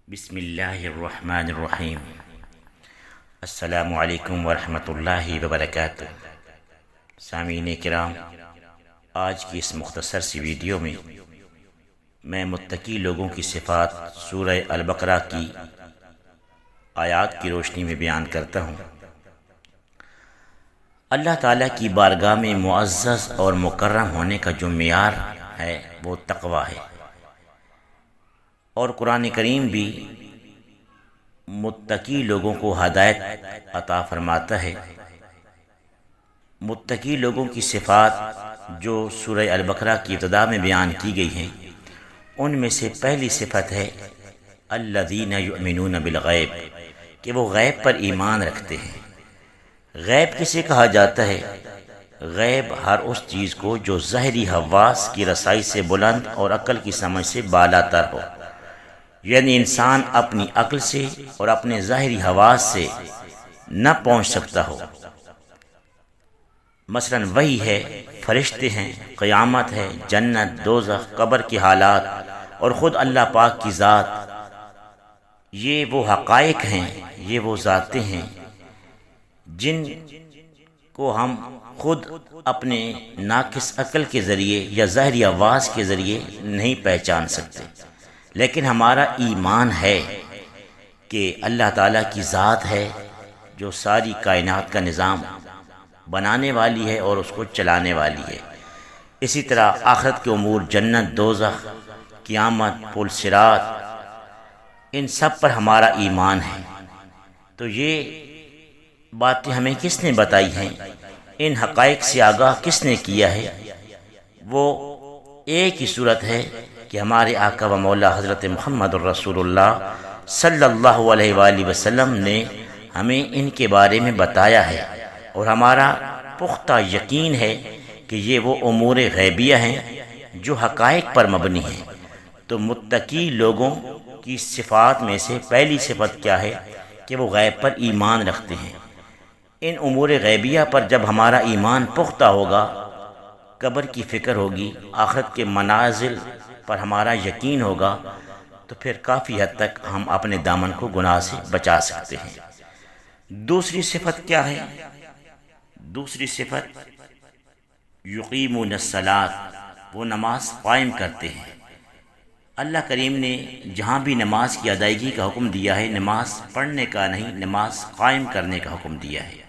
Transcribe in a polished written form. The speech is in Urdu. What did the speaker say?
بسم اللہ الرحمن الرحیم۔ السلام علیکم ورحمۃ اللہ وبرکاتہ۔ سامعین کرام، آج کی اس مختصر سی ویڈیو میں متقی لوگوں کی صفات سورہ البقرہ کی آیات کی روشنی میں بیان کرتا ہوں۔ اللہ تعالیٰ کی بارگاہ میں معزز اور مکرم ہونے کا جو معیار ہے وہ تقوی ہے، اور قرآن کریم بھی متقی لوگوں کو ہدایت عطا فرماتا ہے۔ متقی لوگوں کی صفات جو سورہ البقرہ کی ابتدا میں بیان کی گئی ہیں، ان میں سے پہلی صفت ہے الذین یؤمنون بالغیب، کہ وہ غیب پر ایمان رکھتے ہیں۔ غیب کسے کہا جاتا ہے؟ غیب ہر اس چیز کو جو ظاہری حواس کی رسائی سے بلند اور عقل کی سمجھ سے بالا تر ہو، یعنی انسان اپنی عقل سے اور اپنے ظاہری حواس سے نہ پہنچ سکتا ہو۔ مثلا وحی ہے، فرشتے ہیں، قیامت ہے، جنت، دوزخ، قبر کے حالات اور خود اللہ پاک کی ذات۔ یہ وہ حقائق ہیں، یہ وہ ذاتیں ہیں جن کو ہم خود اپنے ناقص عقل کے ذریعے یا ظاہری حواس کے ذریعے نہیں پہچان سکتے، لیکن ہمارا ایمان ہے کہ اللہ تعالیٰ کی ذات ہے جو ساری کائنات کا نظام بنانے والی ہے اور اس کو چلانے والی ہے۔ اسی طرح آخرت کے امور، جنت، دوزخ، قیامت، پل صراط، ان سب پر ہمارا ایمان ہے۔ تو یہ باتیں ہمیں کس نے بتائی ہیں، ان حقائق سے آگاہ کس نے کیا ہے؟ وہ ایک ہی صورت ہے کہ ہمارے آقا و مولا حضرت محمد الرسول اللہ صلی اللہ علیہ وآلہ وسلم نے ہمیں ان کے بارے میں بتایا ہے، اور ہمارا پختہ یقین ہے کہ یہ وہ امور غیبیہ ہیں جو حقائق پر مبنی ہیں۔ تو متقی لوگوں کی صفات میں سے پہلی صفت کیا ہے؟ کہ وہ غیب پر ایمان رکھتے ہیں۔ ان امور غیبیہ پر جب ہمارا ایمان پختہ ہوگا، قبر کی فکر ہوگی، آخرت کے منازل پر ہمارا یقین ہوگا، تو پھر کافی حد تک ہم اپنے دامن کو گناہ سے بچا سکتے ہیں۔ دوسری صفت کیا ہے؟ دوسری صفت یقیمون الصلاۃ، وہ نماز قائم کرتے ہیں۔ اللہ کریم نے جہاں بھی نماز کی ادائیگی کا حکم دیا ہے، نماز پڑھنے کا نہیں، نماز قائم کرنے کا حکم دیا ہے۔